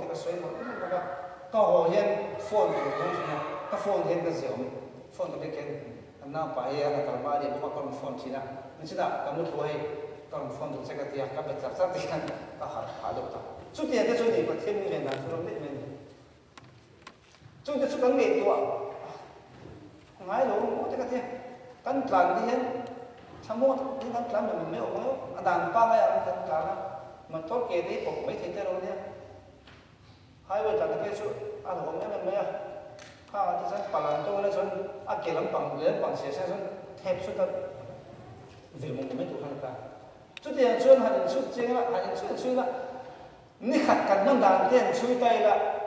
thì cái xoay một cái hồ hiện phone của chúng ta cái phone hiện cái gì phone cái cái nào phải là cái mà đi mua con phone chỉ là nên chỉ là cái một thôi con phone chúng sẽ cái tiền cái bật sắp thì cái hả được ta chút tiền cái số gì mà thêm như vậy là số lượng mình chúng ta chút cái nghề của ngay lúc một cái tiền căn plan đi hết tham mô những căn plan mình mấy ông ấy đàn ba ngày ăn căn plan mà tốt cái đấy cũng mấy thiên rồi nhé hai bên là cái số ăn hôm nay mình mấy thì sẽ bảo tôi là son cái lắm bằng sẽ son thép số đó vì một mấy tụ hàng cả chút tiền son hành chút tiền là hành chút là ni khát cần nó đàn tiền chui tay là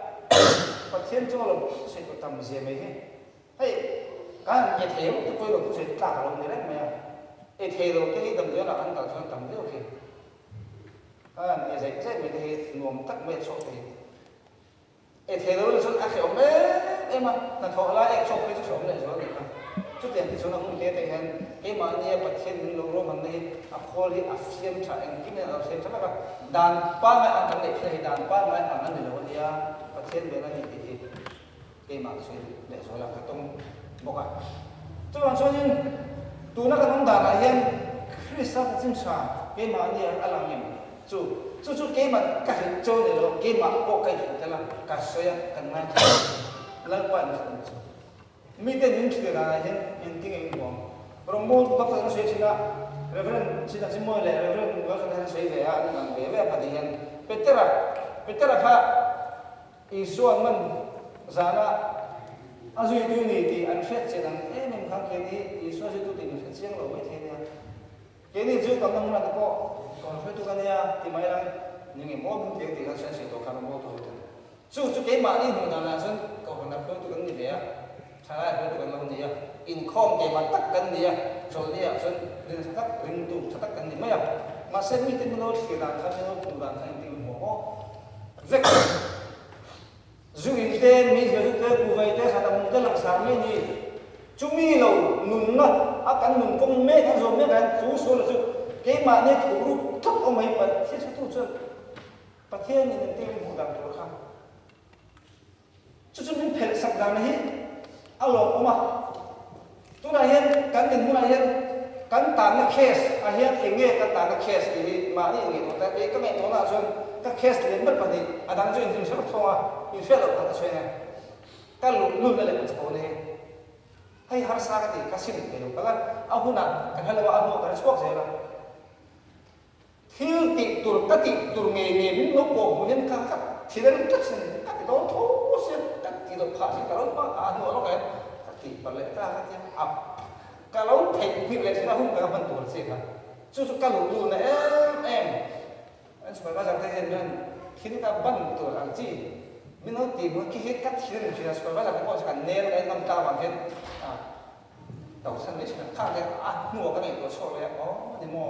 và thiên cho là sẽ có tầm gì mấy thế hay cái gì thế một cái tôi là cũng sẽ trả lòng đấy mày cái thế rồi cái tầm đó là ăn tầm son tầm thế ok cái này dạy dạy mình thì nuông tắc mệt sốt thì thế rồi son ăn kiểu em mà là thọ lại em sốt cái số này rồi chút tiền thì số nó không thế thì hen cái mà như bật thiên lô lô mình này khôi đi xiêm trả em cái này xiêm chắc là đàn ba ngày ăn thằng này thì đàn ba ngày ăn ăn được rồi thì bật thiên về là thì cái mà suy để rồi là cái tông bọc à cho nên số nhưng tụi nó cái nông đàn là hen Christ xin trả cái mà như ăn làm nhầm chú cái mà cái chỗ này rồi cái mà có cái thứ là cái sợi cần ngay là quan mi tên những chuyện là hiện tiếng Anh của Rombo bắt đầu nói chuyện là Reverend chỉ mua lại Reverend có thể nói về anh làm về phải hiện Peter ha Isu mình ra là azu itu ni thì anh xét sẽ rằng mình khang cái này Isu itu thì mình sẽ rồi mới thế này cái này chưa còn năng là có còn phải tu cái này thì mấy lần những cái món tiếng thì nó sẽ tổ khá là món thôi chú cái mà đi hồi nào là còn là phải tu cái gì vậyใช่เพื่อนกันเราเนี่ยอินคอมเกมันตักกันเนี่ยโซนเนี่ยส่วนเรื่องตักเรื่องตู้ตักกันนี่ไม่อะมาเส้นมีที่มันโน้ตที่ร้านข้าวเนี่ยผมร้านข้าวที่หัวก็เจ๊กจู่อินเตอร์มีเยอะเตอร์กูไปเตอร์สารมุนเตอร์หลังสามไม่นี่จู่มีเราหนุนนะอาการหนุนกงเมฆกันโซนเมฆกันจู่โซนจู่เกมันเนี่ยถูกรูปทุกองค์ไม่ปัดเทียบตู้จู่ประเทศนี้มันที่หัวดังตัวข้างจู่มีเพลสักดานะฮีเอาหลอกมาตัวนั้นเห็นกันหนึ่งตัวนั้นเห็นกันต่างกับเคสเห็นเองเนี่ยกันต่างกับเคสที่มานี่เองแต่เองก็ไม่ตัวนั้นส่วนกับเคสเรียนไม่ปฏิดังจนถึงชั้นทองอินเฟลล์อะไรช่วยไงก็ลุ้นอะไรมันจะโอนเองให้ฮาร์ซากติก็สิ่งเดียวกันเอาหุ่นอ่ะกันให้เราเอาหนูกันช่วยใช่ไหมที่ติดตัวเงี้ยนกโป่งเห็นกันกับที่นั่นก็สิ่งกันที่เราทุกสิ่งกันที่เราผ่านสิ่งเราผ่านหนูเราไงที่ปลายตาที่อับก็เราเทคนิคเลยที่เราหุ่นกันมันตัวสิ่งกันจู่ๆก็ลุ้นนะอันสุดท้ายก็จะเห็นมันคิดว่าบันตัวอันจีมินเอาตีมันคิดกัดที่นั่นที่สุดท้ายก็จะพอจะกันเนรไอ้น้ำตาบางทีเราสั่งไม่ใช่ข้าวเลยหนูก็ไม่ตัวโชว์เลยนี่โม่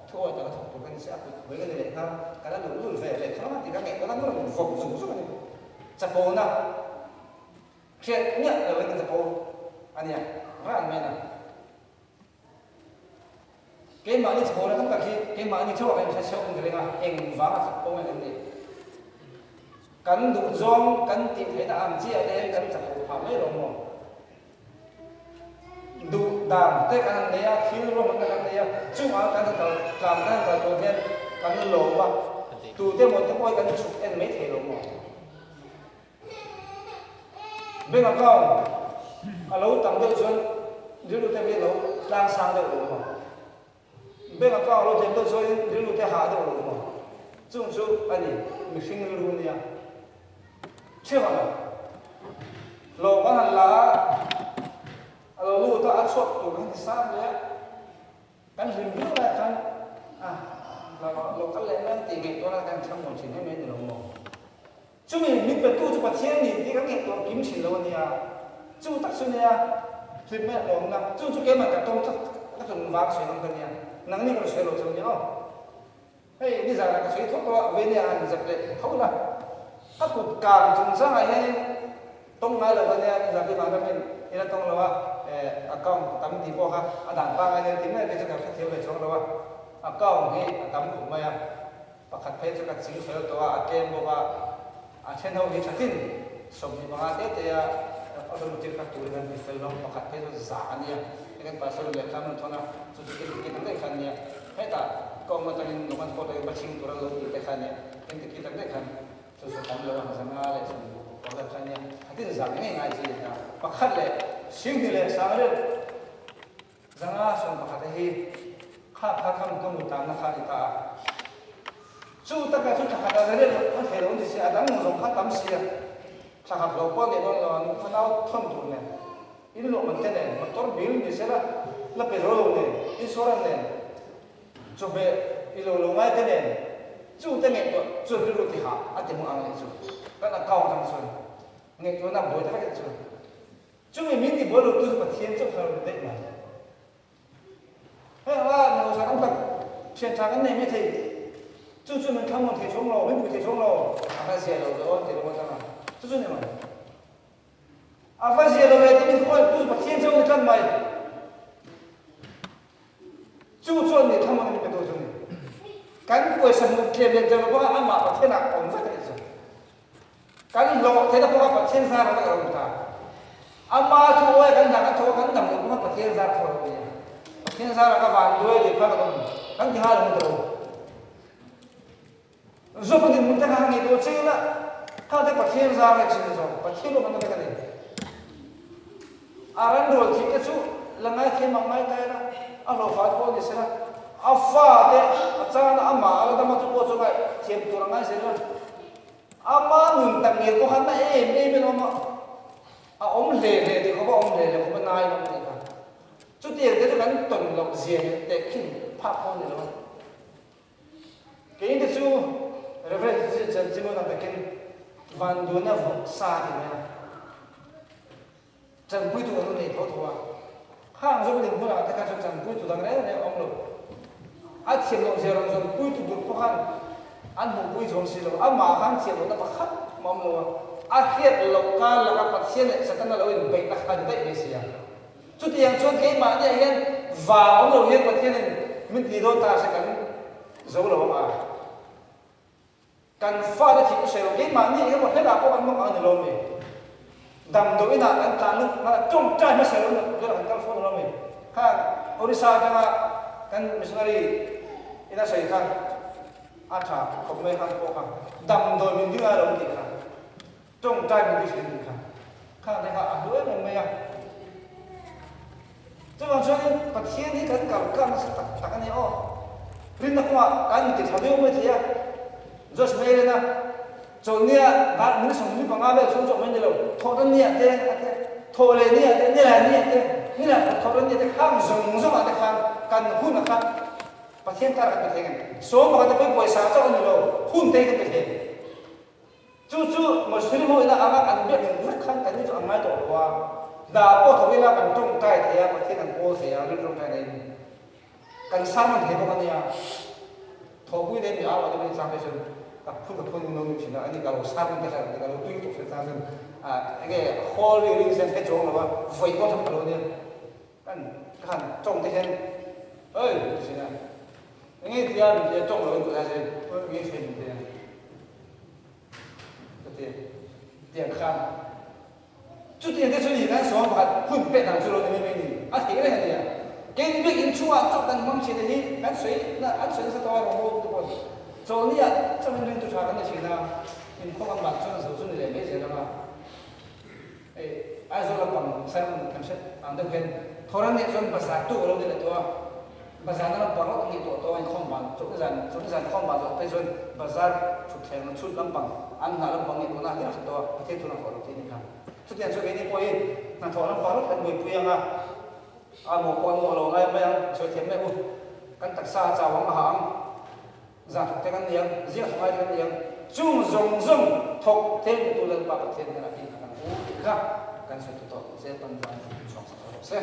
ทั่วจะถูกตัวกันเสียเหมือนกันเลยครับการนั้นลุ้นเฟรเลยเขาที่กันเองก็นั้นก็ลุ้นฟงสูงสุดเลยจะโปนะเขียนเนี่ยเลยกันจะโปอันเนี้ยร้านไม่นะเกมมานี่จะโปนะตั้งแต่ที่เกมมานี่ชอบอะไรใช้ชอบกันเลยนะเองฟ้าจะโปไม่กันดีกันดุจงกันติดให้ตาอันเจียเองกันจะโปทำไม่ลงหมดดูด่างแต่กันเนี่ยคิ้วลงมันกันเนี่ยจุ่มเอากันจะกลางกันกับตัวเนี่ยกันหลงว่าดูเต็มหมดทั้งหมดกันฉุกเอ็นไม่เทลงหมดเบื้องต้นเราตั้งใจชวนเรื่องที่เราล้างสางได้หรือเปล่าเบื้องต้นเราตั้งใจชวนเรื่องที่หาได้หรือเปล่าจุ่มอันนี้มีสิ่งรู้เนี่ยเชื่อไหมโลกนั้นละเรารู้ตัวอัดสดตัวกันที่สามเลยกันถึงเรื่องอะไรกันเราก็เล่นเรื่องตีเก่งตัวนั้นกันทั้งหมดชิ้นให้ไม่ได้ลงหมดจุ่มมีเป็นตู้จุ่มเทียนนี่ที่กันเก่งตัวกิมชิ้นเราเนี่ยจุ่มตักชิ้นเนี่ยคือไม่ลงนะจุ่มเกมมันกับตรงก็จุ่มวางชิ้นนั้นเนี่ยนั่งนี่ก็เชื่อเราจุ่มเนี่ยเฮ้ยนี่จะอะไรก็ช่วยทุกตัวเวเนียนี่จะเป็นเขาละถ้าขุดกลางจุ่มสร้างอะไรตรงไหนเลยเนี่ยนี่จะเป็นมาเป็นนี่เราต้องรู้ว่ากล้องตั้มที่พวกครับด่านปางอะไรที่ไม่เป็นจะกับเที่ยวไปชมเราว่ากล้องให้ตั้มขุมมาประคัดเพชรกับสิ่งเสียตัวเกมบอกว่า chen ho hi thatin som ni banga te ya automotive ka tur gan bi fel long pakhat te za ania kan pasal le kan thona chu chu ki tan dai khan nia heta ko ma tan numan ko dai baching tural lo te khan nia kan ki tan dai khan chu chu kan lo ha zanga le chu ko la khan nia hatin za ngai ngai ji na pakhat le sing ni le sa le zanga som pakhat hi kha kham ko mu ta na kha ta chu ta ka chu ta ka da le ko the lo ni si adang ngom kha tam si sa ka lo ko le lo fa nau thon tu ne in lo man te ne motor bil ni se la pe ro ne in soran ne chu be i lo ngai te ne chu te ne to chu ru ti ha a te mo ang le chu ka na kaung tang sun nge chu na bo te ka chu chu mi min ti bo lo tu pa thien chu sa lo te ma he wa no sa ang tak chen ta kan ne me te chu chu men kham mo te chong lo min bu te chong lo a ka se lo lo te lo ta na chu chu ne ma a fa se lo le te min ko tu pa thien chu ni kan mai chu chu ni kham mo ni pe to chu ni kan ko sa mu ke le ja lo ba ama pa the na ong sa te chu kan lo te da ko pa thien sa ra ka ro ta ama chu wa kan da ka tho kan dam ko pa thien sa tho ni thien sa ra ka van do de ka ka kan ki ha lo to zo pa din mun ta ha ni do che na ka de pa thien sa ra chi zo pa thien lo man ka ni aran ro chi ke chu la ngai the ma ngai ta na a lo fa ko ni se na a fa de a cha na ama a da ma chu ko chu ngai thiem tu ra ngai se na ama nun ta ni ko han na e me no ma a om le le de ko ba om le le ko ba nai no ni ka chu ti de kan ton lo zia te khin pha ko ni lo ke de chu reference ji chen ji mo na ta ken van du na vo sa ni na chân quy tụ nó này thấu thua hàng rồi mình muốn là tất cả trong chân quy tụ đang đấy này ông luôn ăn thiệt lòng gì rồi quy tụ được khó khăn ăn một quy giống gì rồi ăn mà ăn thiệt nó bắt khát mong luôn ăn thiệt lòng can là các bạn thiệt này sẽ cần là lỗi bệnh là hành đấy đấy gì à chút tiền chút cái mà như hiện và ông đầu hiện bạn thiệt này mình thì đôi ta sẽ cần dấu đầu mà cần pha để thịt sợi cái mà như cái một cái là có ăn mong ăn được luôn mình dam do ina an ta nu na chong chai ma se lo do an kal phone lo me kha orisa janga kan missionary ina sei khan a tha khom me han ko kha dam do min dinga lo ti kha chong chai min ti sin kha kha ne kha a do me ya cho nên cho nên bắt thiên thì cần cả cả nó sẽ tắc cái này ô rin nó qua cái gì thằng yêu mới thế à rồi mấy cái này cho nên bạn muốn sống như bằng ai vậy sống cho mình được thọ đơn nhẹ thế thọ lên nhẹ thế như thế như là thọ đơn nhẹ thế khang dùng dùng là khang cần hun là khang bắt thiên ta là cái thế số mà người ta phải bồi sản cho người đâu hun thế cái thế chú một số người là ăn biết rất khăn cái như cho ăn mai tổ qua đã có thằng là cần trồng cây thì bắt thiên cần cô thì lúc trồng cây này cần sang mình thấy có cái gì à thọ quý đến nhà ở đây sang đây rồi các phun nông nghiệp là anh đi kalau sang cái này kalau tuy tục sẽ sang rồi cái hoa lì sen cái trồng là vậy có thằng nào này kan trồng thế này ơi gì này nghe thì anh đi trồng rồi cái gì nghe xem thế cái tiền khăn chút tiền cái số gì cái số mà phun bẹt hàng số rồi này à thế cái này cái việc in chua cho cần mong chỉ là gì cái suy là ăn suy sẽ to rồi một cái cho nên là cho nên tôi cho cái này chỉ là in không ăn bạc cho nó số này để mấy giờ mà ai rồi là bằng xem cảm giác ăn được hơn thôi nên cho nên bazar tu rồi đấy là bazar nó bằng nó thì tôi anh không bằng chỗ cái dàn không bằng rồi bây giờ bazar chụp thẻ nó chụp lắm bằng ăn là lắm bằng thì tôi nói là tôi thế tôi là có được thế này chút tiền cho cái này coi là thôi nó bằng nó người quen à một con lo ngay bây giờ chơi thêm này căn tắc xa chào bằng hàng giả thuộc cái căn niệm giết hai cái niệm chung dùng thuộc thêm tu lần bạc thêm cái là cái căn khác căn sự tu sẽ tuân theo trong xã hội sẽ